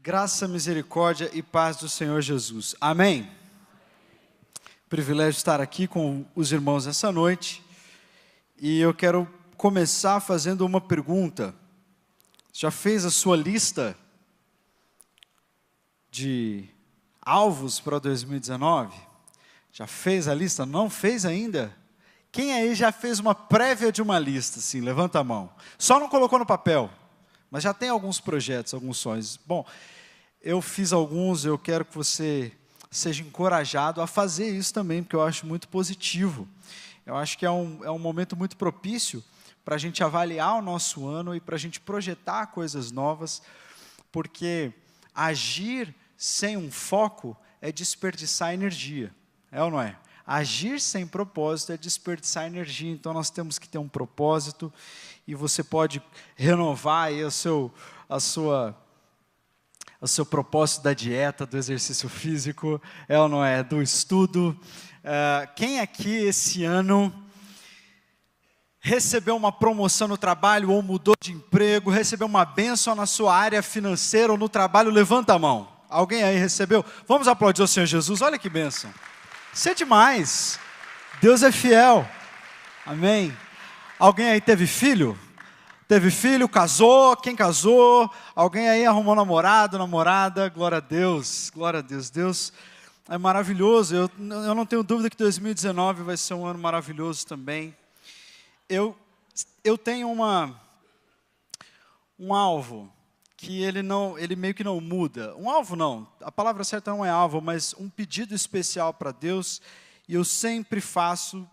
Graça, misericórdia e paz do Senhor Jesus. Amém. Privilégio estar aqui com os irmãos essa noite. E eu quero começar fazendo uma pergunta. Já fez a sua lista de alvos para 2019? Já fez a lista? Não fez ainda? Quem aí já fez uma prévia de uma lista? Sim, levanta a mão. Só não colocou no papel, mas já tem alguns projetos, alguns sonhos. Bom, eu fiz alguns, eu quero que você seja encorajado a fazer isso também, porque eu acho muito positivo. Eu acho que é um momento muito propício para a gente avaliar o nosso ano e para a gente projetar coisas novas, porque agir sem um foco é desperdiçar energia, é ou não é? Agir sem propósito é desperdiçar energia, então nós temos que ter um propósito, e você pode renovar aí o seu propósito da dieta, do exercício físico, é ou não é? Do estudo. Quem aqui esse ano recebeu uma promoção no trabalho ou mudou de emprego, recebeu uma bênção na sua área financeira ou no trabalho? Levanta a mão. Alguém aí recebeu? Vamos aplaudir o Senhor Jesus, olha que bênção. Isso é demais. Deus é fiel. Amém. Alguém aí teve filho? Teve filho, casou, quem casou? Alguém aí arrumou namorado, namorada? Glória a Deus, glória a Deus. Deus é maravilhoso. Eu não tenho dúvida que 2019 vai ser um ano maravilhoso também. Eu tenho um alvo que ele meio que não muda. Um alvo não, a palavra certa não é alvo, mas um pedido especial para Deus, e eu sempre faço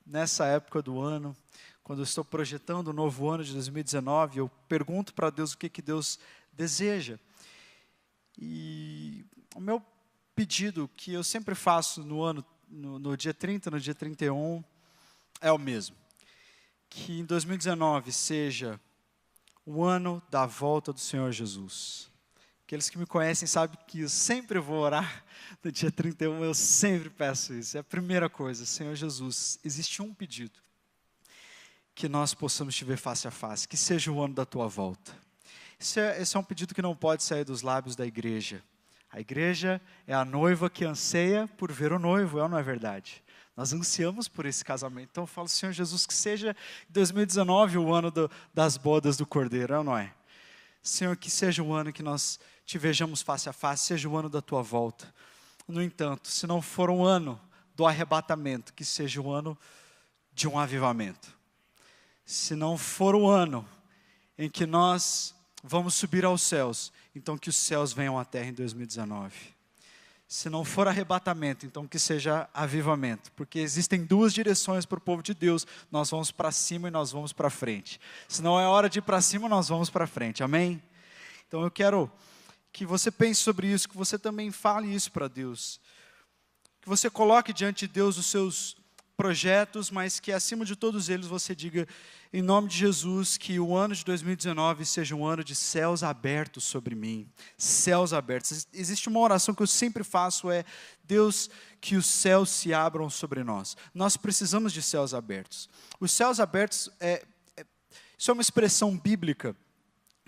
nessa época do ano, quando eu estou projetando o novo ano de 2019, eu pergunto para Deus o que Deus deseja. E o meu pedido, que eu sempre faço no dia 30, no dia 31, é o mesmo. Que em 2019 seja o ano da volta do Senhor Jesus. Aqueles que me conhecem sabem que eu sempre vou orar no dia 31, eu sempre peço isso. É a primeira coisa, Senhor Jesus, existe um pedido: que nós possamos te ver face a face, que seja o ano da tua volta. Esse é um pedido que não pode sair dos lábios da igreja. A igreja é a noiva que anseia por ver o noivo, não é verdade? Nós ansiamos por esse casamento. Então eu falo, Senhor Jesus, que seja 2019 o ano das bodas do Cordeiro, não é? Senhor, que seja o ano que nós te vejamos face a face, seja o ano da tua volta. No entanto, se não for um ano do arrebatamento, que seja o ano de um avivamento. Se não for o ano em que nós vamos subir aos céus, então que os céus venham à terra em 2019. Se não for arrebatamento, então que seja avivamento, porque existem duas direções para o povo de Deus: nós vamos para cima e nós vamos para frente. Se não é hora de ir para cima, nós vamos para frente, amém? Então eu quero que você pense sobre isso, que você também fale isso para Deus, que você coloque diante de Deus os seus projetos, mas que acima de todos eles você diga, em nome de Jesus, que o ano de 2019 seja um ano de céus abertos sobre mim, céus abertos. Existe uma oração que eu sempre faço, Deus, que os céus se abram sobre nós. Nós precisamos de céus abertos. Os céus abertos, isso é uma expressão bíblica,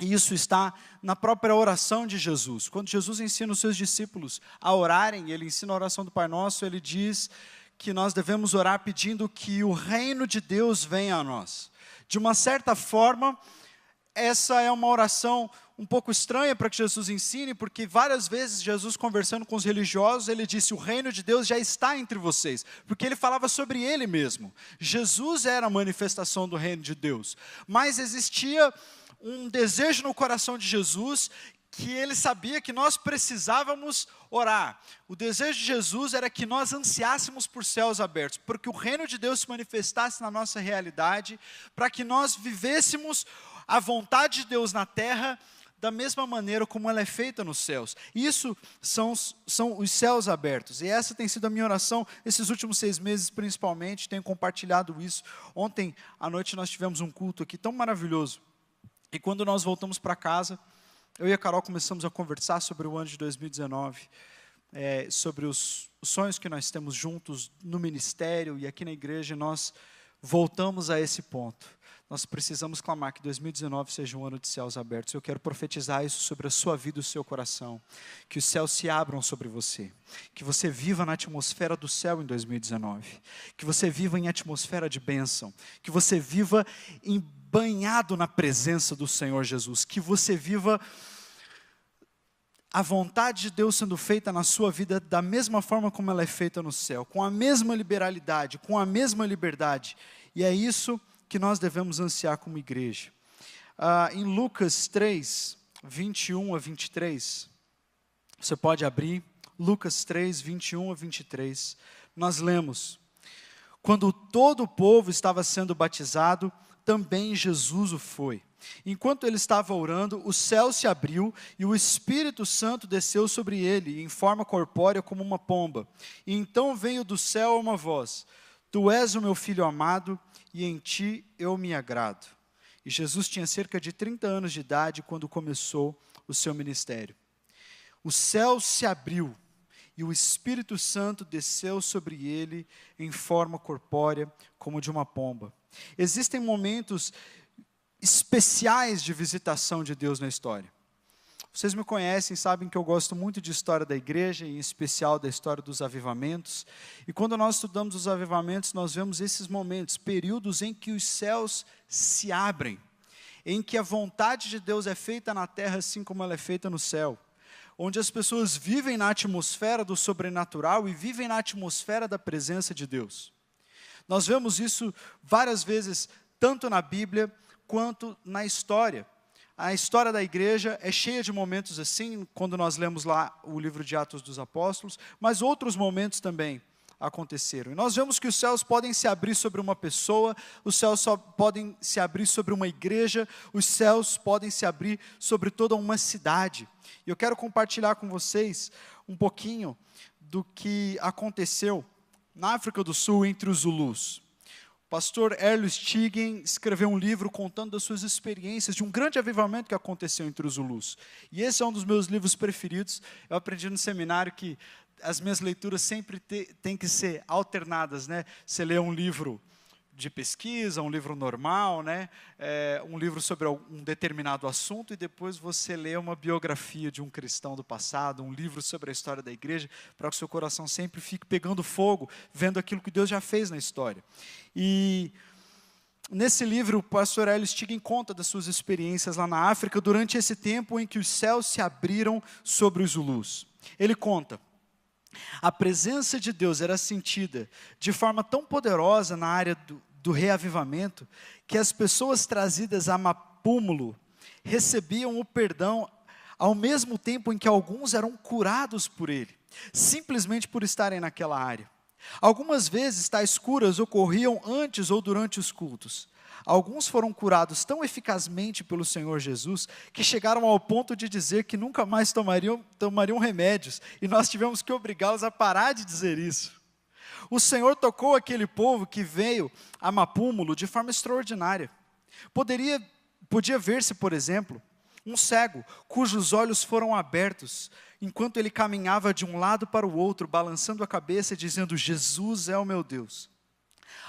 e isso está na própria oração de Jesus. Quando Jesus ensina os seus discípulos a orarem, ele ensina a oração do Pai Nosso, ele diz que nós devemos orar pedindo que o reino de Deus venha a nós. De uma certa forma, essa é uma oração um pouco estranha para que Jesus ensine, porque várias vezes Jesus, conversando com os religiosos, ele disse, o reino de Deus já está entre vocês, porque ele falava sobre ele mesmo. Jesus era a manifestação do reino de Deus, mas existia um desejo no coração de Jesus, que ele sabia que nós precisávamos orar. O desejo de Jesus era que nós ansiássemos por céus abertos, porque o reino de Deus se manifestasse na nossa realidade, para que nós vivêssemos a vontade de Deus na terra, da mesma maneira como ela é feita nos céus. Isso são os céus abertos, e essa tem sido a minha oração, esses últimos 6 meses principalmente, tenho compartilhado isso. Ontem à noite nós tivemos um culto aqui tão maravilhoso, e quando nós voltamos para casa, eu e a Carol começamos a conversar sobre o ano de 2019, sobre os sonhos que nós temos juntos no ministério e aqui na igreja. Nós voltamos a esse ponto. nós precisamos clamar que 2019 seja um ano de céus abertos. Eu quero profetizar isso sobre a sua vida e o seu coração. Que os céus se abram sobre você. Que você viva na atmosfera do céu em 2019. Que você viva em atmosfera de bênção. Que você viva banhado na presença do Senhor Jesus. Que você viva a vontade de Deus sendo feita na sua vida da mesma forma como ela é feita no céu. Com a mesma liberalidade, com a mesma liberdade. E é isso que nós devemos ansiar como igreja. Em Lucas 3, 21 a 23, você pode abrir, Lucas 3, 21 a 23, nós lemos: quando todo o povo estava sendo batizado, também Jesus o foi. Enquanto ele estava orando, o céu se abriu e o Espírito Santo desceu sobre ele, em forma corpórea como uma pomba. E então veio do céu uma voz: Tu és o meu filho amado, e em ti eu me agrado. E Jesus tinha cerca de 30 anos de idade quando começou o seu ministério. O céu se abriu e o Espírito Santo desceu sobre ele em forma corpórea como de uma pomba. Existem momentos especiais de visitação de Deus na história. Vocês me conhecem, sabem que eu gosto muito de história da igreja, em especial da história dos avivamentos. E quando nós estudamos os avivamentos, nós vemos esses momentos, períodos em que os céus se abrem, em que a vontade de Deus é feita na terra assim como ela é feita no céu, onde as pessoas vivem na atmosfera do sobrenatural e vivem na atmosfera da presença de Deus. Nós vemos isso várias vezes, tanto na Bíblia quanto na história. A história da igreja é cheia de momentos assim, quando nós lemos lá o livro de Atos dos Apóstolos, mas outros momentos também aconteceram. E nós vemos que os céus podem se abrir sobre uma pessoa, os céus só podem se abrir sobre uma igreja, os céus podem se abrir sobre toda uma cidade. E eu quero compartilhar com vocês um pouquinho do que aconteceu na África do Sul entre os Zulus. O pastor Erlo Stigen escreveu um livro contando das suas experiências de um grande avivamento que aconteceu entre os Zulus. E esse é um dos meus livros preferidos. Eu aprendi no seminário que as minhas leituras sempre têm que ser alternadas, né? Você lê um livro de pesquisa, um livro normal, né? Um livro sobre um determinado assunto, e depois você lê uma biografia de um cristão do passado, um livro sobre a história da igreja, para que o seu coração sempre fique pegando fogo, vendo aquilo que Deus já fez na história. E nesse livro, o pastor Erlo Stigen conta das suas experiências lá na África, durante esse tempo em que os céus se abriram sobre os Zulus. Ele conta: a presença de Deus era sentida de forma tão poderosa na área do reavivamento, que as pessoas trazidas a Mapúmulo recebiam o perdão ao mesmo tempo em que alguns eram curados por ele, simplesmente por estarem naquela área. Algumas vezes tais curas ocorriam antes ou durante os cultos. Alguns foram curados tão eficazmente pelo Senhor Jesus, que chegaram ao ponto de dizer que nunca mais tomariam remédios, e nós tivemos que obrigá-los a parar de dizer isso. O Senhor tocou aquele povo que veio a Mapúmulo de forma extraordinária. Podia ver-se, por exemplo, um cego, cujos olhos foram abertos, enquanto ele caminhava de um lado para o outro, balançando a cabeça e dizendo: Jesus é o meu Deus.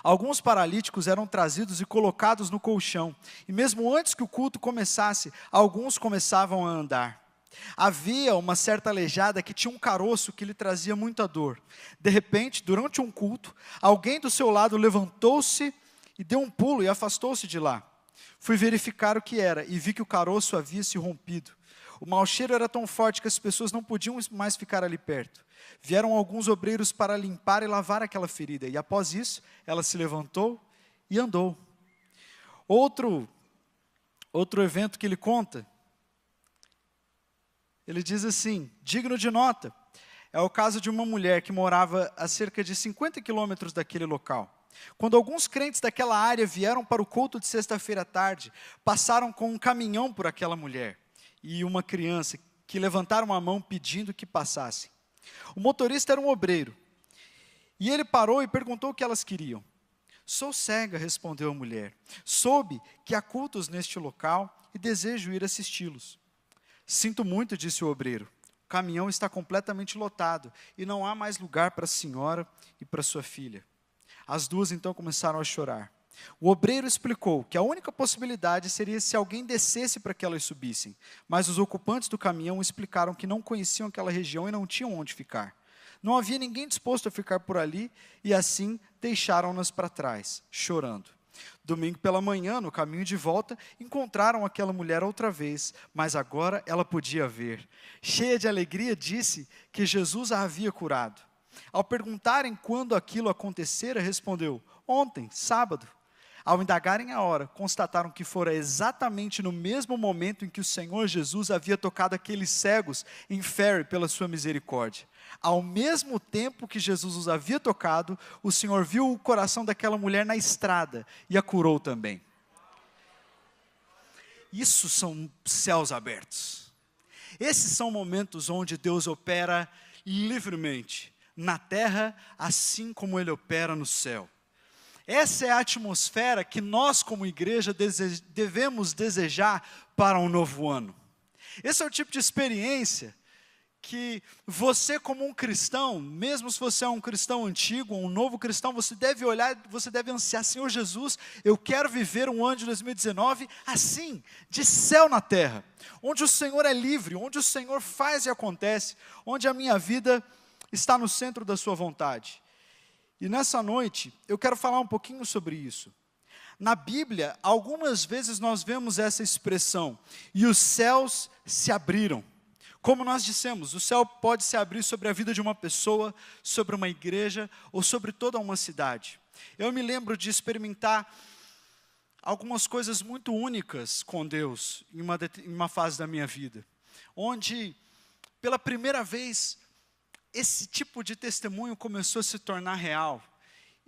Alguns paralíticos eram trazidos e colocados no colchão, e mesmo antes que o culto começasse, alguns começavam a andar. Havia uma certa aleijada que tinha um caroço que lhe trazia muita dor. De repente, durante um culto, alguém do seu lado levantou-se e deu um pulo e afastou-se de lá. Fui verificar o que era e vi que o caroço havia se rompido. O mau cheiro era tão forte que as pessoas não podiam mais ficar ali perto. Vieram alguns obreiros para limpar e lavar aquela ferida, e após isso, ela se levantou e andou. Outro evento que ele conta, ele diz assim, digno de nota, é o caso de uma mulher que morava a cerca de 50 quilômetros daquele local. Quando alguns crentes daquela área vieram para o culto de sexta-feira à tarde, passaram com um caminhão por aquela mulher e uma criança que levantaram a mão pedindo que passassem. O motorista era um obreiro, e ele parou e perguntou o que elas queriam. Sou cega, respondeu a mulher. Soube que há cultos neste local e desejo ir assisti-los. Sinto muito, disse o obreiro. O caminhão está completamente lotado e não há mais lugar para a senhora e para sua filha. As duas então começaram a chorar. O obreiro explicou que a única possibilidade seria se alguém descesse para que elas subissem, mas os ocupantes do caminhão explicaram que não conheciam aquela região e não tinham onde ficar. Não havia ninguém disposto a ficar por ali e assim deixaram-nas para trás, chorando. Domingo pela manhã, no caminho de volta, encontraram aquela mulher outra vez, mas agora ela podia ver. Cheia de alegria, disse que Jesus a havia curado. Ao perguntarem quando aquilo acontecera, respondeu: ontem, sábado. Ao indagarem a hora, constataram que fora exatamente no mesmo momento em que o Senhor Jesus havia tocado aqueles cegos em Ferry pela sua misericórdia. Ao mesmo tempo que Jesus os havia tocado, o Senhor viu o coração daquela mulher na estrada e a curou também. Isso são céus abertos. Esses são momentos onde Deus opera livremente na terra, assim como Ele opera no céu. Essa é a atmosfera que nós, como igreja, devemos desejar para um novo ano. Esse é o tipo de experiência que você, como um cristão, mesmo se você é um cristão antigo, um novo cristão, você deve olhar, você deve ansiar: Senhor Jesus, eu quero viver um ano de 2019 assim, de céu na terra, onde o Senhor é livre, onde o Senhor faz e acontece, onde a minha vida está no centro da sua vontade. E nessa noite, eu quero falar um pouquinho sobre isso. Na Bíblia, algumas vezes nós vemos essa expressão: e os céus se abriram. Como nós dissemos, o céu pode se abrir sobre a vida de uma pessoa, sobre uma igreja ou sobre toda uma cidade. Eu me lembro de experimentar algumas coisas muito únicas com Deus em uma fase da minha vida, onde, pela primeira vez, esse tipo de testemunho começou a se tornar real.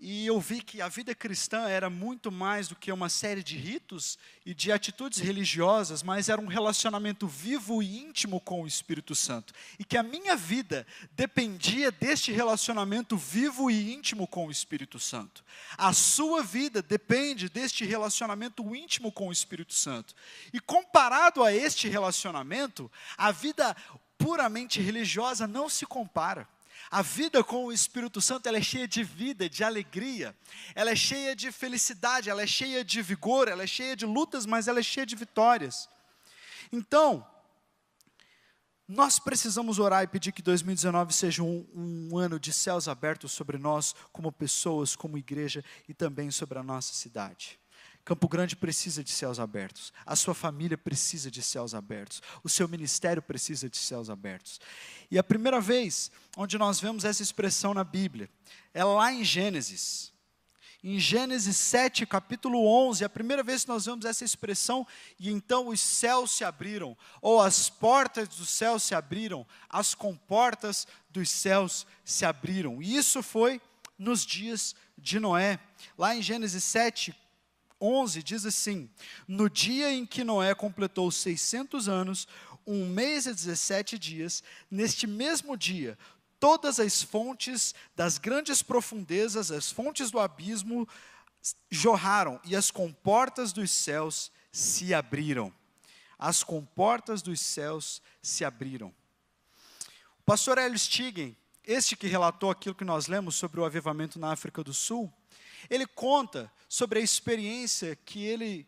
E eu vi que a vida cristã era muito mais do que uma série de ritos e de atitudes religiosas, mas era um relacionamento vivo e íntimo com o Espírito Santo. E que a minha vida dependia deste relacionamento vivo e íntimo com o Espírito Santo. A sua vida depende deste relacionamento íntimo com o Espírito Santo. E comparado a este relacionamento, a vida puramente religiosa não se compara. A vida com o Espírito Santo, ela é cheia de vida, de alegria, ela é cheia de felicidade, ela é cheia de vigor, ela é cheia de lutas, mas ela é cheia de vitórias. Então, nós precisamos orar e pedir que 2019 seja um ano de céus abertos sobre nós, como pessoas, como igreja e também sobre a nossa cidade. Campo Grande precisa de céus abertos, a sua família precisa de céus abertos, o seu ministério precisa de céus abertos. E a primeira vez onde nós vemos essa expressão na Bíblia é lá em Gênesis. Em Gênesis 7, capítulo 11, é a primeira vez que nós vemos essa expressão: e então os céus se abriram, ou as portas dos céus se abriram, as comportas dos céus se abriram. E isso foi nos dias de Noé. Lá em Gênesis 7, 11 diz assim: no dia em que Noé completou 600 anos, 1 mês e 17 dias, neste mesmo dia, todas as fontes das grandes profundezas, as fontes do abismo, jorraram, e as comportas dos céus se abriram. As comportas dos céus se abriram. O pastor Hélio Stigen, este que relatou aquilo que nós lemos sobre o avivamento na África do Sul, ele conta sobre a experiência que ele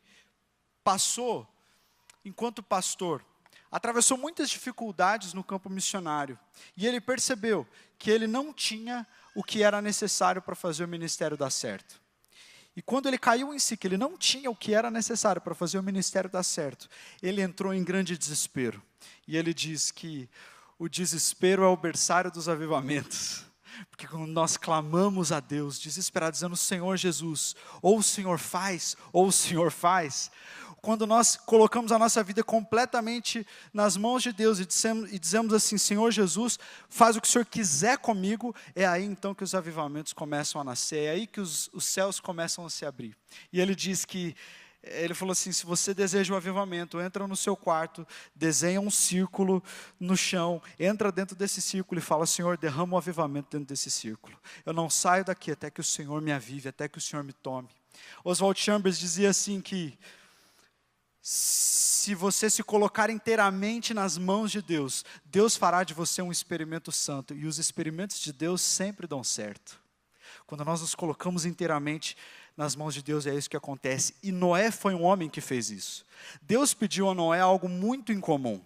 passou enquanto pastor. Atravessou muitas dificuldades no campo missionário. E ele percebeu que ele não tinha o que era necessário para fazer o ministério dar certo. E quando ele caiu em si, que ele não tinha o que era necessário para fazer o ministério dar certo, ele entrou em grande desespero. E ele diz que o desespero é o berçário dos avivamentos. Porque quando nós clamamos a Deus, desesperados, dizendo: Senhor Jesus, ou o Senhor faz, ou o Senhor faz. Quando nós colocamos a nossa vida completamente nas mãos de Deus e dizemos assim: Senhor Jesus, faz o que o Senhor quiser comigo, é aí então que os avivamentos começam a nascer, é aí que os céus começam a se abrir. E ele diz que, ele falou assim: se você deseja o avivamento, entra no seu quarto, desenha um círculo no chão, entra dentro desse círculo e fala: Senhor, derrama o avivamento dentro desse círculo. Eu não saio daqui até que o Senhor me avive, até que o Senhor me tome. Oswald Chambers dizia assim que, se você se colocar inteiramente nas mãos de Deus, Deus fará de você um experimento santo, e os experimentos de Deus sempre dão certo. Quando nós nos colocamos inteiramente nas mãos de Deus é isso que acontece. E Noé foi um homem que fez isso. Deus pediu a Noé algo muito incomum,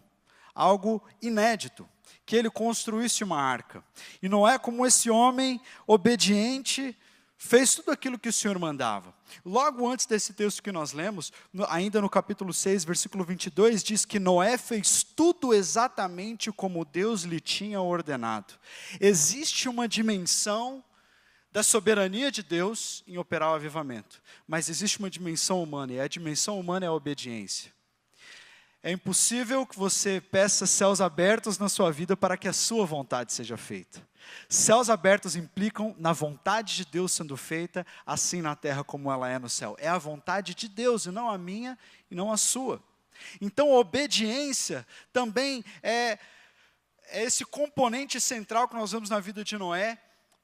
algo inédito, que ele construísse uma arca. E Noé, como esse homem obediente, fez tudo aquilo que o Senhor mandava. Logo antes desse texto que nós lemos, ainda no capítulo 6, versículo 22, diz que Noé fez tudo exatamente como Deus lhe tinha ordenado. Existe uma dimensão da soberania de Deus em operar o avivamento, mas existe uma dimensão humana, e a dimensão humana é a obediência. É impossível que você peça céus abertos na sua vida para que a sua vontade seja feita. Céus abertos implicam na vontade de Deus sendo feita, assim na terra como ela é no céu. É a vontade de Deus, e não a minha, e não a sua. Então, a obediência também é esse componente central que nós vemos na vida de Noé,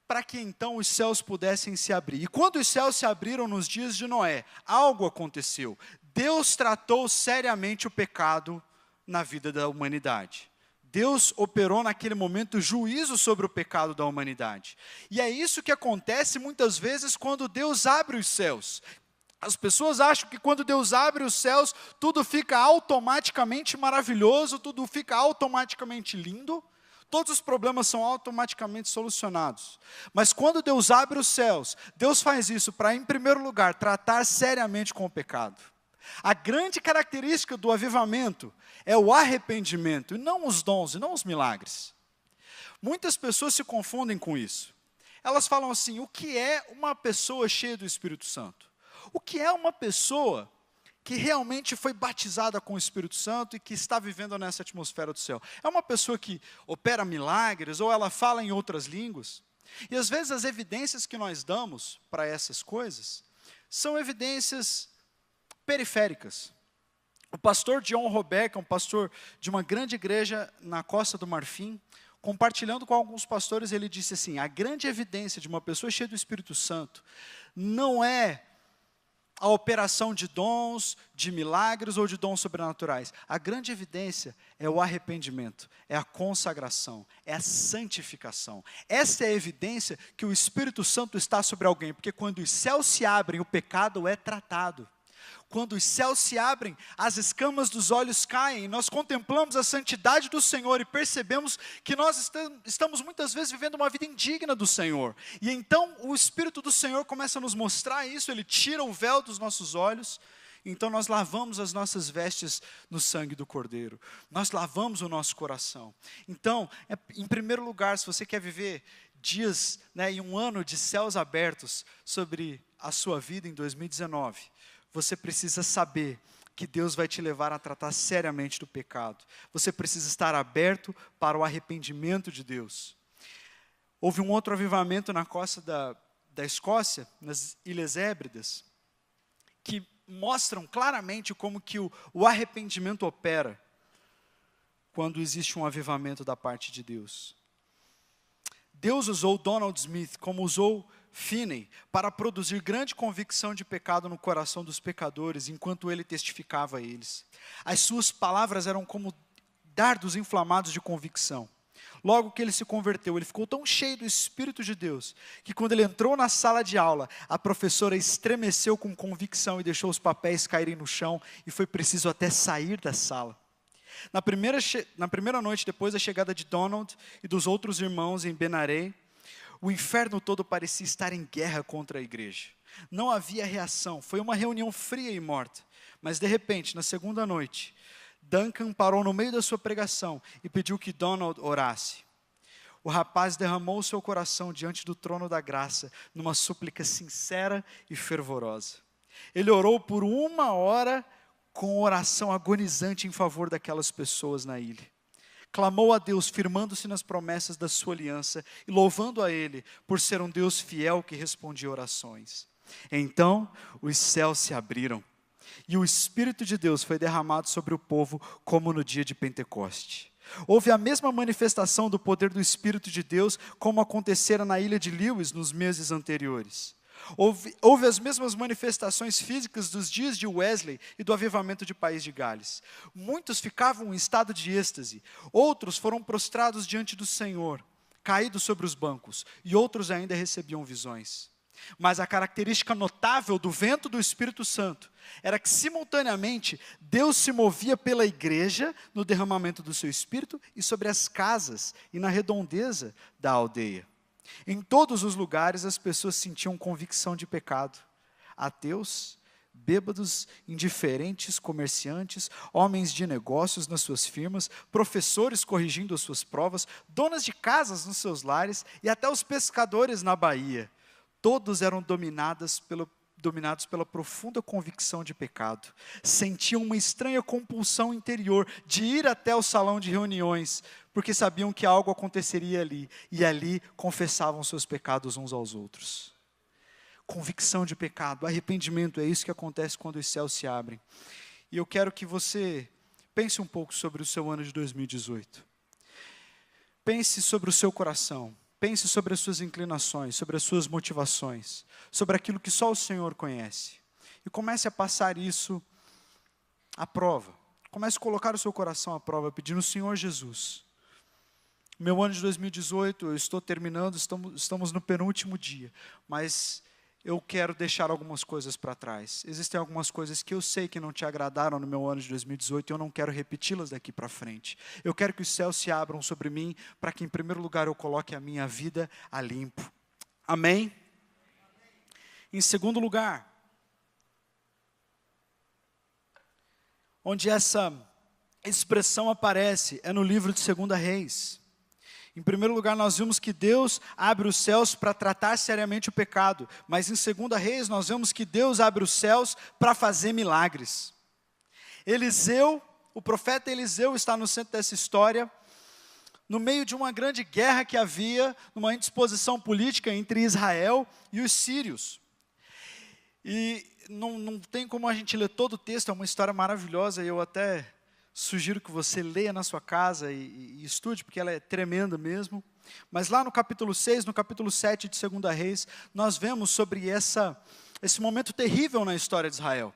para que então os céus pudessem se abrir. E quando os céus se abriram nos dias de Noé, algo aconteceu. Deus tratou seriamente o pecado na vida da humanidade. Deus operou naquele momento juízo sobre o pecado da humanidade. E é isso que acontece muitas vezes quando Deus abre os céus. As pessoas acham que quando Deus abre os céus, tudo fica automaticamente maravilhoso, tudo fica automaticamente lindo, todos os problemas são automaticamente solucionados. Mas quando Deus abre os céus, Deus faz isso para, em primeiro lugar, tratar seriamente com o pecado. A grande característica do avivamento é o arrependimento, e não os dons, e não os milagres. Muitas pessoas se confundem com isso. Elas falam assim: o que é uma pessoa cheia do Espírito Santo? O que é uma pessoa que realmente foi batizada com o Espírito Santo e que está vivendo nessa atmosfera do céu? É uma pessoa que opera milagres, ou ela fala em outras línguas? E às vezes as evidências que nós damos para essas coisas são evidências periféricas. O pastor John Robert, que é um pastor de uma grande igreja na Costa do Marfim, compartilhando com alguns pastores, ele disse assim: a grande evidência de uma pessoa cheia do Espírito Santo não é a operação de dons, de milagres ou de dons sobrenaturais. A grande evidência é o arrependimento, é a consagração, é a santificação. Essa é a evidência que o Espírito Santo está sobre alguém, porque quando os céus se abrem, o pecado é tratado. Quando os céus se abrem, as escamas dos olhos caem, nós contemplamos a santidade do Senhor e percebemos que nós estamos muitas vezes vivendo uma vida indigna do Senhor. E então o Espírito do Senhor começa a nos mostrar isso, Ele tira o véu dos nossos olhos, então nós lavamos as nossas vestes no sangue do Cordeiro. Nós lavamos o nosso coração. Então, em primeiro lugar, se você quer viver dias, e um ano de céus abertos sobre a sua vida em 2019, você precisa saber que Deus vai te levar a tratar seriamente do pecado. Você precisa estar aberto para o arrependimento de Deus. Houve um outro avivamento na costa da Escócia, nas Ilhas Hébridas, que mostram claramente como que o arrependimento opera quando existe um avivamento da parte de Deus. Deus usou Donald Smith, como usou Finney, para produzir grande convicção de pecado no coração dos pecadores, enquanto ele testificava a eles. As suas palavras eram como dardos inflamados de convicção. Logo que ele se converteu, ele ficou tão cheio do Espírito de Deus, que quando ele entrou na sala de aula, a professora estremeceu com convicção e deixou os papéis caírem no chão, e foi preciso até sair da sala. Na primeira noite, depois da chegada de Donald e dos outros irmãos em Benaré, o inferno todo parecia estar em guerra contra a igreja. Não havia reação, foi uma reunião fria e morta. Mas de repente, na segunda noite, Duncan parou no meio da sua pregação e pediu que Donald orasse. O rapaz derramou o seu coração diante do trono da graça, numa súplica sincera e fervorosa. Ele orou por 1 hora com oração agonizante em favor daquelas pessoas na ilha. Clamou a Deus, firmando-se nas promessas da sua aliança e louvando a Ele por ser um Deus fiel que respondia orações. Então, os céus se abriram e o Espírito de Deus foi derramado sobre o povo como no dia de Pentecoste. Houve a mesma manifestação do poder do Espírito de Deus como acontecera na ilha de Lewis nos meses anteriores. Houve as mesmas manifestações físicas dos dias de Wesley e do avivamento de País de Gales. Muitos ficavam em estado de êxtase, outros foram prostrados diante do Senhor, caídos sobre os bancos, e outros ainda recebiam visões. Mas a característica notável do vento do Espírito Santo era que, simultaneamente, Deus se movia pela igreja no derramamento do seu Espírito e sobre as casas e na redondeza da aldeia. Em todos os lugares as pessoas sentiam convicção de pecado. Ateus, bêbados, indiferentes, comerciantes, homens de negócios nas suas firmas, professores corrigindo as suas provas, donas de casas nos seus lares e até os pescadores na baía. Todos eram dominados pela profunda convicção de pecado. Sentiam uma estranha compulsão interior de ir até o salão de reuniões, porque sabiam que algo aconteceria ali, e ali confessavam seus pecados uns aos outros. Convicção de pecado, arrependimento, é isso que acontece quando os céus se abrem. E eu quero que você pense um pouco sobre o seu ano de 2018. Pense sobre o seu coração. Pense sobre as suas inclinações, sobre as suas motivações, sobre aquilo que só o Senhor conhece. E comece a passar isso à prova. Comece a colocar o seu coração à prova, pedindo: Senhor Jesus, meu ano de 2018, eu estou terminando, estamos no penúltimo dia, mas eu quero deixar algumas coisas para trás. Existem algumas coisas que eu sei que não te agradaram no meu ano de 2018 e eu não quero repeti-las daqui para frente. Eu quero que os céus se abram sobre mim para que, em primeiro lugar, eu coloque a minha vida a limpo. Amém? Em segundo lugar, onde essa expressão aparece é no livro de 2 Reis. Em primeiro lugar, nós vimos que Deus abre os céus para tratar seriamente o pecado. Mas em 2 Reis, nós vemos que Deus abre os céus para fazer milagres. Eliseu, o profeta Eliseu está no centro dessa história, no meio de uma grande guerra que havia, numa indisposição política entre Israel e os sírios. E não tem como a gente ler todo o texto, é uma história maravilhosa, e eu até sugiro que você leia na sua casa e estude, porque ela é tremenda mesmo. Mas lá no capítulo 6, no capítulo 7 de 2 Reis, nós vemos sobre esse momento terrível na história de Israel.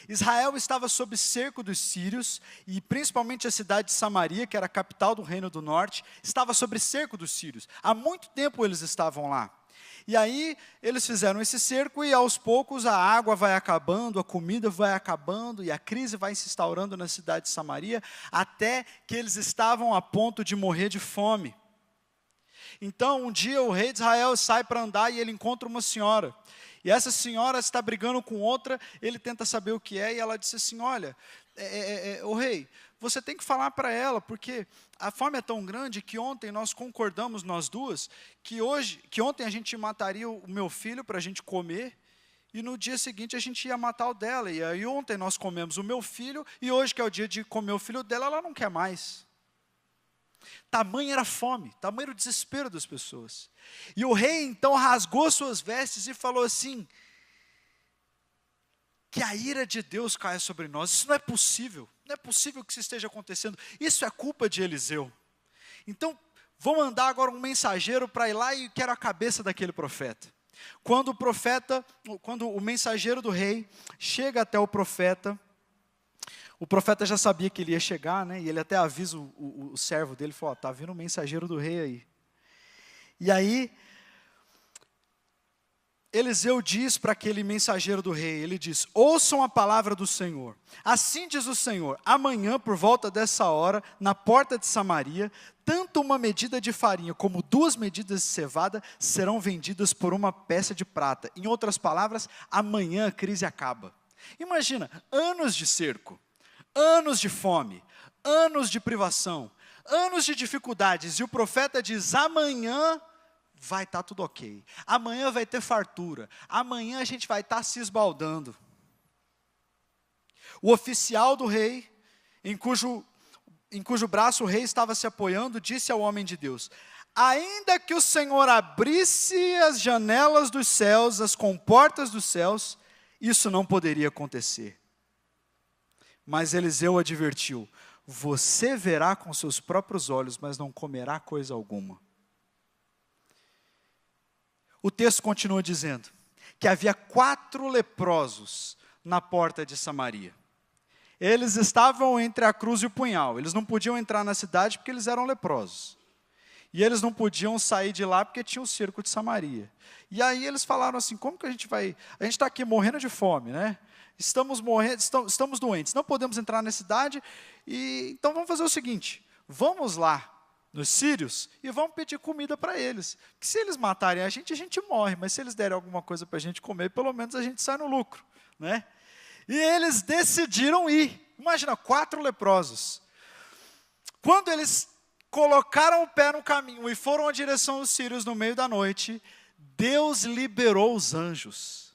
Israel estava sob cerco dos sírios, e principalmente a cidade de Samaria, que era a capital do Reino do Norte, estava sob cerco dos sírios. Há muito tempo eles estavam lá. E aí, eles fizeram esse cerco e, aos poucos, a água vai acabando, a comida vai acabando e a crise vai se instaurando na cidade de Samaria, até que eles estavam a ponto de morrer de fome. Então, um dia, o rei de Israel sai para andar e ele encontra uma senhora. E essa senhora está brigando com outra, ele tenta saber o que é, e ela disse assim: olha, o rei, você tem que falar para ela, porque a fome é tão grande que ontem nós concordamos, nós duas, que ontem a gente mataria o meu filho para a gente comer, e no dia seguinte a gente ia matar o dela. E aí ontem nós comemos o meu filho, e hoje que é o dia de comer o filho dela, ela não quer mais. Tamanha era a fome, tamanho era o desespero das pessoas. E o rei então rasgou suas vestes e falou assim: que a ira de Deus caia sobre nós. Isso não é possível. Não é possível que isso esteja acontecendo. Isso é culpa de Eliseu. Então, vou mandar agora um mensageiro para ir lá e quero a cabeça daquele profeta. Quando o mensageiro do rei chega até o profeta já sabia que ele ia chegar, né? E ele até avisa o servo dele, falou: está vindo um mensageiro do rei aí. E aí, Eliseu diz para aquele mensageiro do rei, ele diz: ouçam a palavra do Senhor. Assim diz o Senhor: amanhã, por volta dessa hora, na porta de Samaria, tanto uma medida de farinha como 2 medidas de cevada serão vendidas por uma peça de prata. Em outras palavras, amanhã a crise acaba. Imagina, anos de cerco, anos de fome, anos de privação, anos de dificuldades, e o profeta diz: amanhã vai estar tudo ok. Amanhã vai ter fartura. Amanhã a gente vai estar se esbaldando. O oficial do rei, em cujo braço o rei estava se apoiando, disse ao homem de Deus: ainda que o Senhor abrisse as janelas dos céus, as comportas dos céus, isso não poderia acontecer. Mas Eliseu advertiu: você verá com seus próprios olhos, mas não comerá coisa alguma. O texto continua dizendo que havia 4 leprosos na porta de Samaria. Eles estavam entre a cruz e o punhal. Eles não podiam entrar na cidade porque eles eram leprosos. E eles não podiam sair de lá porque tinha o cerco de Samaria. E aí eles falaram assim, como que a gente vai... A gente está aqui morrendo de fome, né? Estamos morrendo, estamos doentes, não podemos entrar na cidade, então vamos fazer o seguinte, vamos lá nos sírios e vamos pedir comida para eles. Que se eles matarem a gente morre, mas se eles derem alguma coisa para a gente comer, pelo menos a gente sai no lucro, né? E eles decidiram ir. Imagina, 4 leprosos. Quando eles colocaram o pé no caminho e foram à direção dos sírios no meio da noite, Deus liberou os anjos.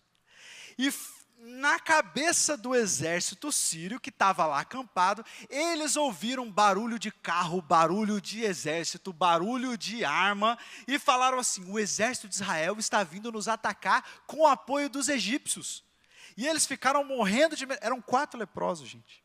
E na cabeça do exército sírio, que estava lá acampado, eles ouviram barulho de carro, barulho de exército, barulho de arma, e falaram assim, o exército de Israel está vindo nos atacar com o apoio dos egípcios. E eles ficaram morrendo de medo. Eram 4 leprosos, gente.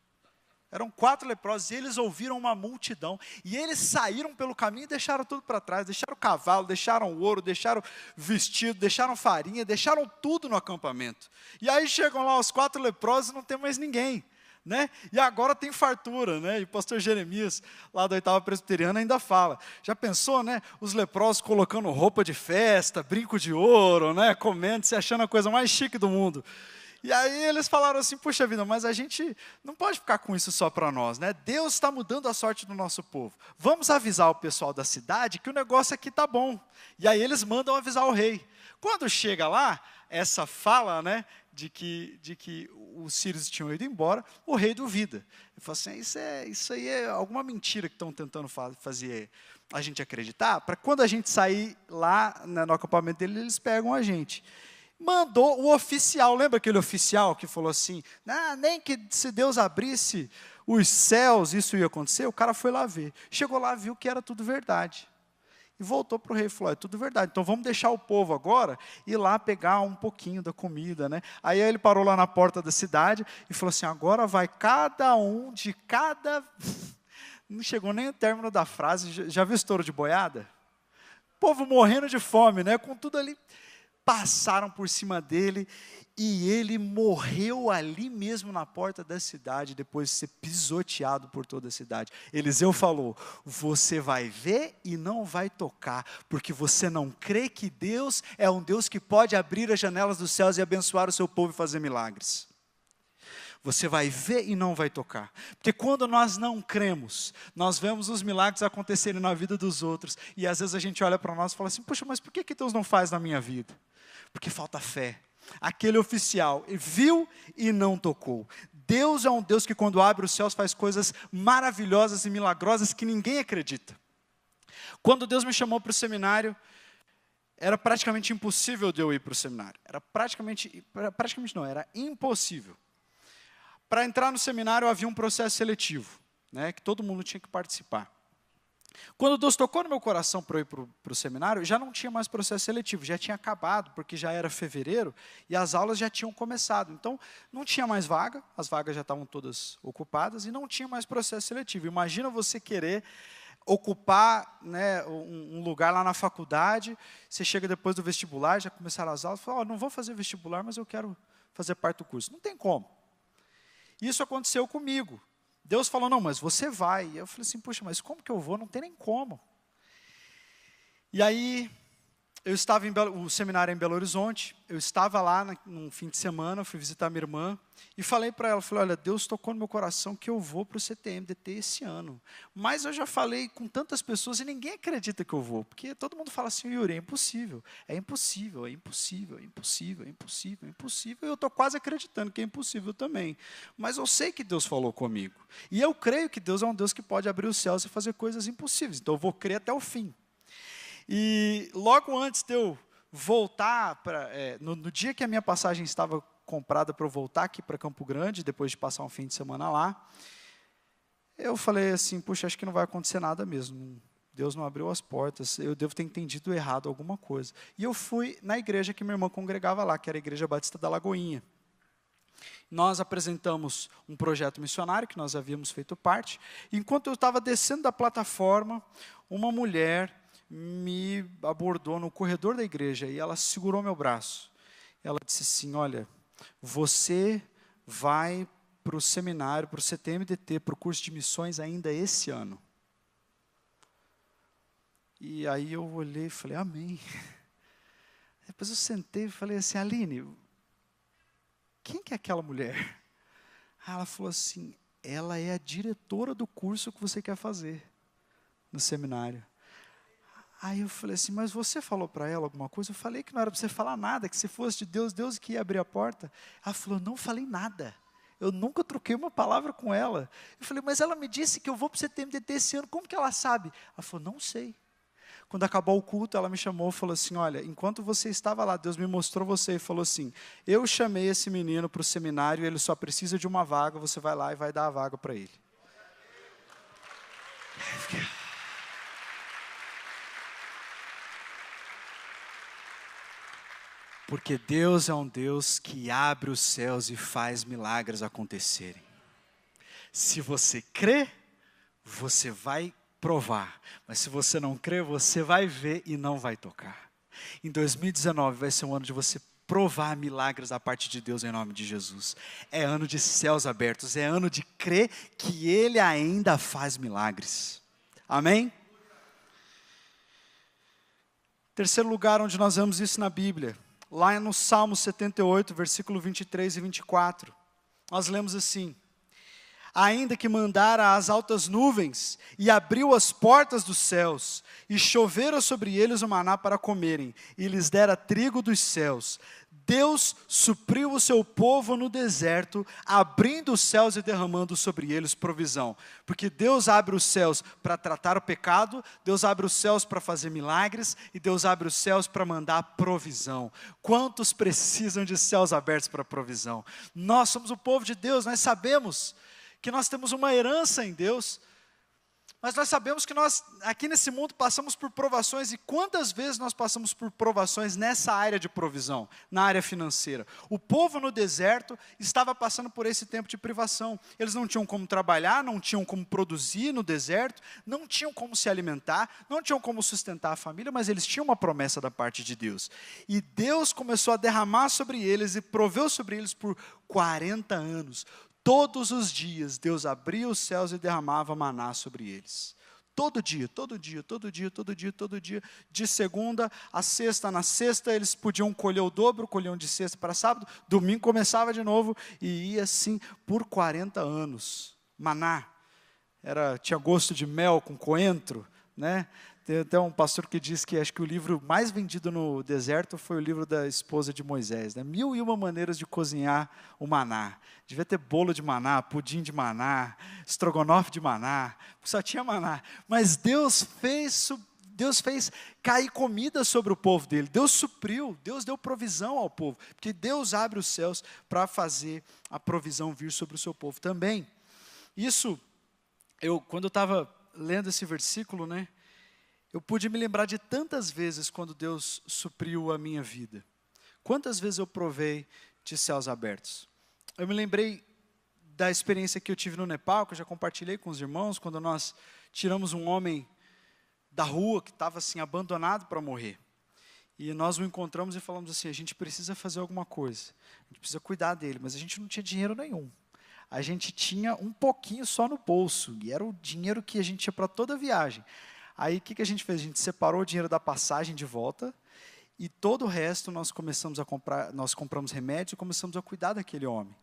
Eram 4 leprosos, e eles ouviram uma multidão, e eles saíram pelo caminho e deixaram tudo para trás, deixaram o cavalo, deixaram o ouro, deixaram vestido, deixaram farinha, deixaram tudo no acampamento. E aí chegam lá os 4 leprosos e não tem mais ninguém, né? E agora tem fartura, né? E o pastor Jeremias, lá da 8ª Presbiteriana, ainda fala, já pensou, né? Os leprosos colocando roupa de festa, brinco de ouro, né? Comendo, se achando a coisa mais chique do mundo. E aí eles falaram assim, puxa vida, mas a gente não pode ficar com isso só para nós, né? Deus está mudando a sorte do nosso povo. Vamos avisar o pessoal da cidade que o negócio aqui está bom. E aí eles mandam avisar o rei. Quando chega lá, essa fala, né, de que os sírios tinham ido embora, o rei duvida. Ele fala assim, isso aí é alguma mentira que estão tentando fazer a gente acreditar, para quando a gente sair lá, né, no acampamento dele, eles pegam a gente. Mandou o oficial, lembra aquele oficial que falou assim, nem que se Deus abrisse os céus, isso ia acontecer? O cara foi lá ver, chegou lá, viu que era tudo verdade, e voltou para o rei e falou, é tudo verdade, então vamos deixar o povo agora ir lá pegar um pouquinho da comida, né? Aí ele parou lá na porta da cidade e falou assim, agora vai cada um de cada... Não chegou nem o término da frase, já viu estouro de boiada? O povo morrendo de fome, né? Com tudo ali... Passaram por cima dele e ele morreu ali mesmo na porta da cidade, depois de ser pisoteado por toda a cidade. Eliseu falou, você vai ver e não vai tocar, porque você não crê que Deus é um Deus que pode abrir as janelas dos céus e abençoar o seu povo e fazer milagres. Você vai ver e não vai tocar. Porque quando nós não cremos, nós vemos os milagres acontecerem na vida dos outros, e às vezes a gente olha para nós e fala assim, poxa, mas por que Deus não faz na minha vida? Porque falta fé. Aquele oficial viu e não tocou. Deus é um Deus que quando abre os céus faz coisas maravilhosas e milagrosas que ninguém acredita. Quando Deus me chamou para o seminário, era praticamente impossível de eu ir para o seminário. Era impossível. Para entrar no seminário havia um processo seletivo, né, que todo mundo tinha que participar. Quando Deus tocou no meu coração para eu ir para o seminário, já não tinha mais processo seletivo, já tinha acabado, porque já era fevereiro e as aulas já tinham começado. Então, não tinha mais vaga, as vagas já estavam todas ocupadas e não tinha mais processo seletivo. Imagina você querer ocupar, né, um lugar lá na faculdade, você chega depois do vestibular, já começaram as aulas, fala, não vou fazer vestibular, mas eu quero fazer parte do curso. Não tem como. Isso aconteceu comigo. Deus falou, não, mas você vai. E eu falei assim, puxa, mas como que eu vou? Não tem nem como. E aí, eu estava o seminário em Belo Horizonte, eu estava lá num fim de semana, fui visitar minha irmã, e falei para ela, olha, Deus tocou no meu coração que eu vou para o CTM-DT esse ano. Mas eu já falei com tantas pessoas e ninguém acredita que eu vou, porque todo mundo fala assim, Yuri, é impossível, é impossível, é impossível, é impossível, é impossível, é impossível. E eu estou quase acreditando que é impossível também. Mas eu sei que Deus falou comigo. E eu creio que Deus é um Deus que pode abrir os céus e fazer coisas impossíveis. Então eu vou crer até o fim. E logo antes de eu voltar, no dia que a minha passagem estava comprada para eu voltar aqui para Campo Grande, depois de passar um fim de semana lá, eu falei assim, puxa, acho que não vai acontecer nada mesmo, Deus não abriu as portas, eu devo ter entendido errado alguma coisa. E eu fui na igreja que minha irmã congregava lá, que era a Igreja Batista da Lagoinha. Nós apresentamos um projeto missionário, que nós havíamos feito parte, e enquanto eu estava descendo da plataforma, uma mulher me abordou no corredor da igreja e ela segurou meu braço. Ela disse assim, olha, você vai para o seminário, para o CTM-DT, para o curso de missões ainda esse ano. E aí eu olhei e falei, amém. Depois eu sentei e falei assim, Aline, quem que é aquela mulher? Aí ela falou assim, ela é a diretora do curso que você quer fazer no seminário. Aí eu falei assim, mas você falou para ela alguma coisa? Eu falei que não era para você falar nada, que se fosse de Deus, Deus que ia abrir a porta. Ela falou, não falei nada. Eu nunca troquei uma palavra com ela. Eu falei, mas ela me disse que eu vou para o CTMDT esse ano, como que ela sabe? Ela falou, não sei. Quando acabou o culto, ela me chamou e falou assim, olha, enquanto você estava lá, Deus me mostrou você e falou assim, eu chamei esse menino para o seminário, ele só precisa de uma vaga, você vai lá e vai dar a vaga para ele. Porque Deus é um Deus que abre os céus e faz milagres acontecerem. Se você crê, você vai provar. Mas se você não crê, você vai ver e não vai tocar. Em 2019 vai ser um ano de você provar milagres da parte de Deus em nome de Jesus. É ano de céus abertos, é ano de crer que Ele ainda faz milagres. Amém? Terceiro lugar onde nós vemos isso na Bíblia. Lá no Salmo 78, versículo 23 e 24, nós lemos assim, ainda que mandara as altas nuvens, e abriu as portas dos céus, e chovera sobre eles o maná para comerem, e lhes dera trigo dos céus, Deus supriu o seu povo no deserto, abrindo os céus e derramando sobre eles provisão. Porque Deus abre os céus para tratar o pecado, Deus abre os céus para fazer milagres, e Deus abre os céus para mandar provisão. Quantos precisam de céus abertos para provisão? Nós somos o povo de Deus, nós sabemos que nós temos uma herança em Deus, mas nós sabemos que nós, aqui nesse mundo, passamos por provações, e quantas vezes nós passamos por provações nessa área de provisão, na área financeira. O povo no deserto estava passando por esse tempo de privação. Eles não tinham como trabalhar, não tinham como produzir no deserto, não tinham como se alimentar, não tinham como sustentar a família, mas eles tinham uma promessa da parte de Deus. E Deus começou a derramar sobre eles e proveu sobre eles por 40 anos. Todos os dias, Deus abria os céus e derramava maná sobre eles. Todo dia, todo dia, todo dia, todo dia, todo dia. De segunda a sexta, na sexta eles podiam colher o dobro, colhiam de sexta para sábado. Domingo começava de novo e ia assim por 40 anos. Maná, tinha gosto de mel com coentro, né? Tem até um pastor que diz que acho que o livro mais vendido no deserto foi o livro da esposa de Moisés, né? 1001 maneiras de cozinhar o maná. Devia ter bolo de maná, pudim de maná, estrogonofe de maná, só tinha maná. Mas Deus fez cair comida sobre o povo dele. Deus supriu, Deus deu provisão ao povo, porque Deus abre os céus para fazer a provisão vir sobre o seu povo também. Isso, quando eu estava lendo esse versículo, né? Eu pude me lembrar de tantas vezes quando Deus supriu a minha vida. Quantas vezes eu provei de céus abertos? Eu me lembrei da experiência que eu tive no Nepal, que eu já compartilhei com os irmãos, quando nós tiramos um homem da rua que estava assim abandonado para morrer. E nós o encontramos e falamos assim, a gente precisa fazer alguma coisa, a gente precisa cuidar dele, mas a gente não tinha dinheiro nenhum. A gente tinha um pouquinho só no bolso, e era o dinheiro que a gente tinha para toda a viagem. Aí o que a gente fez? A gente separou o dinheiro da passagem de volta e todo o resto nós compramos remédio e começamos a cuidar daquele homem.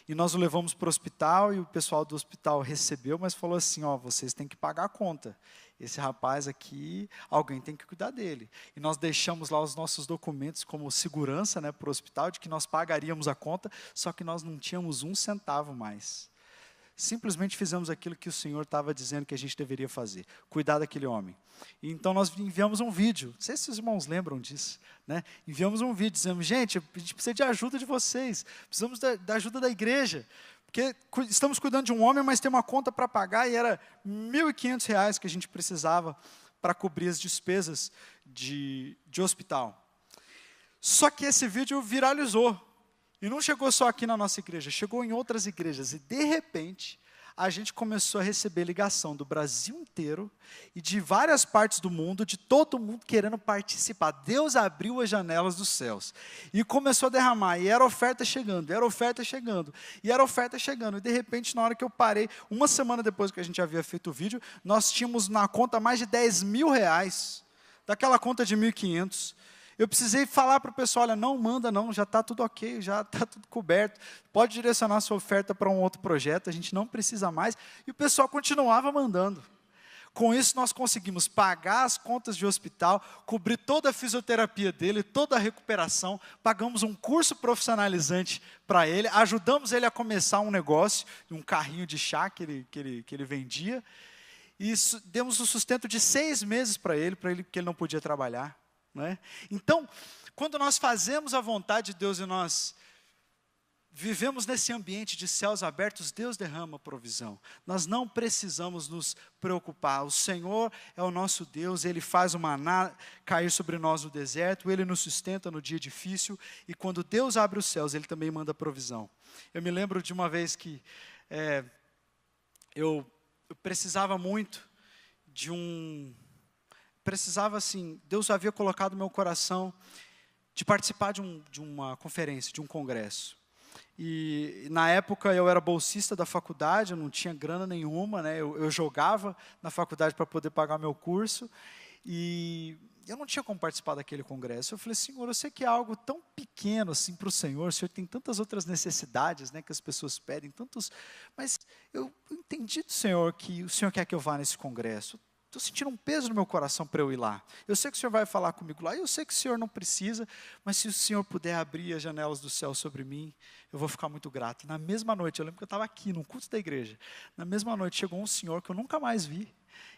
E nós o levamos para o hospital e o pessoal do hospital recebeu, mas falou assim, vocês têm que pagar a conta. Esse rapaz aqui, alguém tem que cuidar dele. E nós deixamos lá os nossos documentos como segurança, né, para o hospital, de que nós pagaríamos a conta, só que nós não tínhamos um centavo mais. Simplesmente fizemos aquilo que o Senhor estava dizendo que a gente deveria fazer, cuidar daquele homem. E então nós enviamos um vídeo, não sei se os irmãos lembram disso, né? Enviamos um vídeo dizendo, gente, a gente precisa de ajuda de vocês, precisamos da ajuda da igreja, porque estamos cuidando de um homem, mas tem uma conta para pagar, e era R$1.500 que a gente precisava para cobrir as despesas de hospital. Só que esse vídeo viralizou. E não chegou só aqui na nossa igreja, chegou em outras igrejas. E, de repente, a gente começou a receber ligação do Brasil inteiro e de várias partes do mundo, de todo mundo querendo participar. Deus abriu as janelas dos céus e começou a derramar. E era oferta chegando, era oferta chegando, e era oferta chegando. E, de repente, na hora que eu parei, uma semana depois que a gente havia feito o vídeo, nós tínhamos na conta mais de R$10.000. daquela conta de 1.500. Eu precisei falar para o pessoal, olha, não manda não, já está tudo ok, já está tudo coberto. Pode direcionar sua oferta para um outro projeto, a gente não precisa mais. E o pessoal continuava mandando. Com isso, nós conseguimos pagar as contas de hospital, cobrir toda a fisioterapia dele, toda a recuperação, pagamos um curso profissionalizante para ele, ajudamos ele a começar um negócio, um carrinho de chá que ele vendia, e demos um sustento de 6 meses para ele, que ele não podia trabalhar. Não é? Então, quando nós fazemos a vontade de Deus e nós vivemos nesse ambiente de céus abertos, Deus derrama provisão. Nós não precisamos nos preocupar. O Senhor é o nosso Deus, Ele faz o maná cair sobre nós no deserto, Ele nos sustenta no dia difícil, e quando Deus abre os céus, Ele também manda provisão. Eu me lembro de uma vez que eu precisava muito de precisava assim, Deus havia colocado no meu coração de participar de uma conferência, de um congresso. E na época eu era bolsista da faculdade, eu não tinha grana nenhuma, né? Eu jogava na faculdade para poder pagar meu curso, e eu não tinha como participar daquele congresso. Eu falei, Senhor, eu sei que é algo tão pequeno assim para o Senhor tem tantas outras necessidades, né, que as pessoas pedem, mas eu entendi do Senhor que o Senhor quer que eu vá nesse congresso. Estou sentindo um peso no meu coração para eu ir lá. Eu sei que o Senhor vai falar comigo lá, eu sei que o Senhor não precisa, mas se o Senhor puder abrir as janelas do céu sobre mim, eu vou ficar muito grato. E na mesma noite, eu lembro que eu estava aqui, no culto da igreja, na mesma noite chegou um senhor que eu nunca mais vi,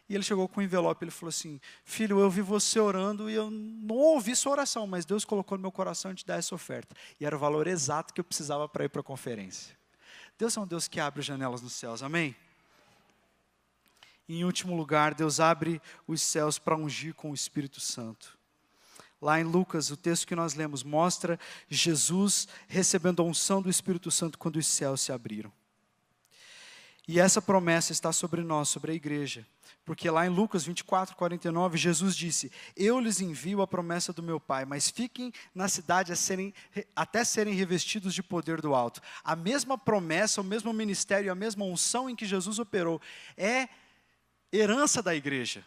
e ele chegou com um envelope, ele falou assim, filho, eu vi você orando e eu não ouvi sua oração, mas Deus colocou no meu coração de te dar essa oferta. E era o valor exato que eu precisava para ir para a conferência. Deus é um Deus que abre as janelas dos céus, amém? Em último lugar, Deus abre os céus para ungir com o Espírito Santo. Lá em Lucas, o texto que nós lemos mostra Jesus recebendo a unção do Espírito Santo quando os céus se abriram. E essa promessa está sobre nós, sobre a igreja. Porque lá em Lucas 24:49, Jesus disse, eu lhes envio a promessa do meu Pai, mas fiquem na cidade até serem revestidos de poder do alto. A mesma promessa, o mesmo ministério, a mesma unção em que Jesus operou é herança da igreja,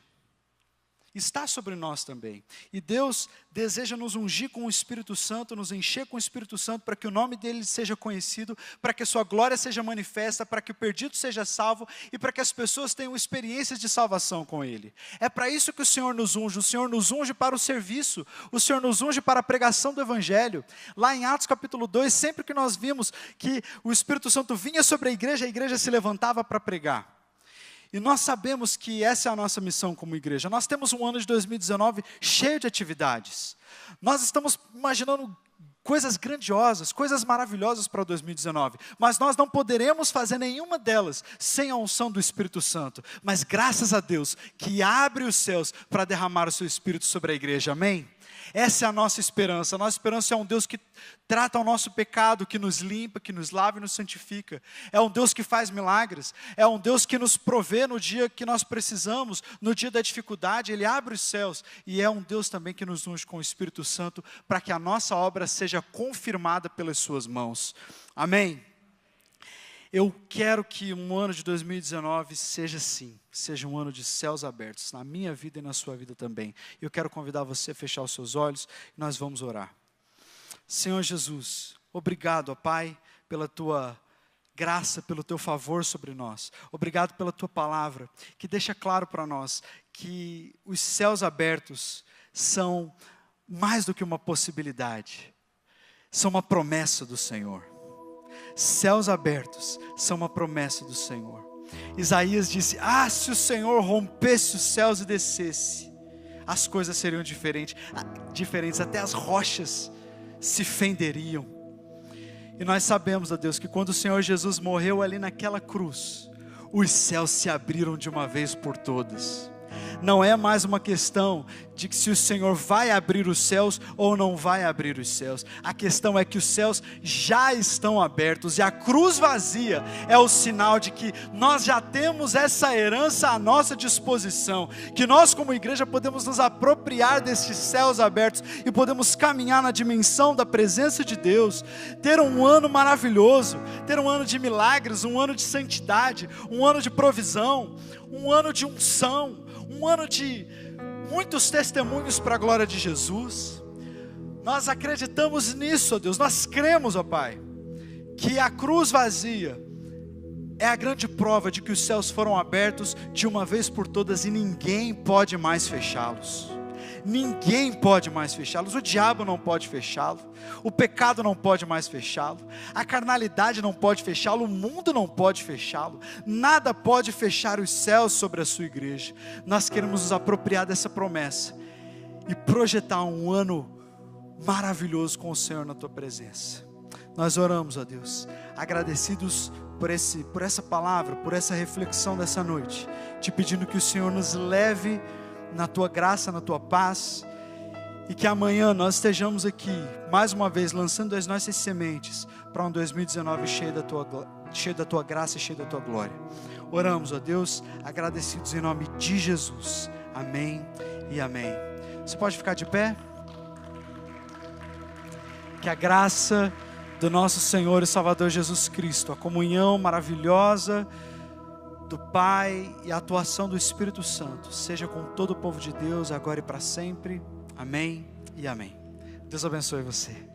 está sobre nós também, e Deus deseja nos ungir com o Espírito Santo, nos encher com o Espírito Santo, para que o nome dele seja conhecido, para que a sua glória seja manifesta, para que o perdido seja salvo, e para que as pessoas tenham experiências de salvação com ele. É para isso que o Senhor nos unge para o serviço, o Senhor nos unge para a pregação do Evangelho. Lá em Atos capítulo 2, sempre que nós vimos que o Espírito Santo vinha sobre a igreja se levantava para pregar. E nós sabemos que essa é a nossa missão como igreja. Nós temos um ano de 2019 cheio de atividades. Nós estamos imaginando coisas grandiosas, coisas maravilhosas para 2019. Mas nós não poderemos fazer nenhuma delas sem a unção do Espírito Santo. Mas graças a Deus que abre os céus para derramar o seu Espírito sobre a igreja. Amém? Essa é a nossa esperança. A nossa esperança é um Deus que trata o nosso pecado, que nos limpa, que nos lava e nos santifica. É um Deus que faz milagres. É um Deus que nos provê no dia que nós precisamos, no dia da dificuldade. Ele abre os céus. E é um Deus também que nos unge com o Espírito Santo para que a nossa obra seja confirmada pelas suas mãos. Amém? Eu quero que um ano de 2019 seja assim, seja um ano de céus abertos, na minha vida e na sua vida também. Eu quero convidar você a fechar os seus olhos e nós vamos orar. Senhor Jesus, obrigado, ó Pai, pela Tua graça, pelo Teu favor sobre nós. Obrigado pela Tua palavra, que deixa claro para nós que os céus abertos são mais do que uma possibilidade, são uma promessa do Senhor. Céus abertos são uma promessa do Senhor. Isaías disse, se o Senhor rompesse os céus e descesse, as coisas seriam diferentes, até as rochas se fenderiam. E nós sabemos, ó Deus, que quando o Senhor Jesus morreu ali naquela cruz, os céus se abriram de uma vez por todas. Não é mais uma questão de que se o Senhor vai abrir os céus ou não vai abrir os céus. A questão é que os céus já estão abertos e a cruz vazia é o sinal de que nós já temos essa herança à nossa disposição, que nós como igreja podemos nos apropriar destes céus abertos e podemos caminhar na dimensão da presença de Deus, ter um ano maravilhoso, ter um ano de milagres, um ano de santidade, um ano de provisão, um ano de unção, um ano de muitos testemunhos para a glória de Jesus. Nós acreditamos nisso, ó Deus, nós cremos, ó Pai, que a cruz vazia é a grande prova de que os céus foram abertos de uma vez por todas e ninguém pode mais fechá-los. Ninguém pode mais fechá-los, o diabo não pode fechá-lo, o pecado não pode mais fechá-lo, a carnalidade não pode fechá-lo, o mundo não pode fechá-lo, nada pode fechar os céus sobre a sua igreja. Nós queremos nos apropriar dessa promessa e projetar um ano maravilhoso com o Senhor na tua presença. Nós oramos, ó Deus, agradecidos por essa palavra, por essa reflexão dessa noite, te pedindo que o Senhor nos leve na tua graça, na tua paz, e que amanhã nós estejamos aqui, mais uma vez, lançando as nossas sementes para um 2019 cheio da tua graça e cheio da tua glória. Oramos, ó Deus, agradecidos em nome de Jesus. Amém e amém. Você pode ficar de pé? Que a graça do nosso Senhor e Salvador Jesus Cristo, a comunhão maravilhosa do Pai e a atuação do Espírito Santo seja com todo o povo de Deus, agora e para sempre. Amém e amém. Deus abençoe você.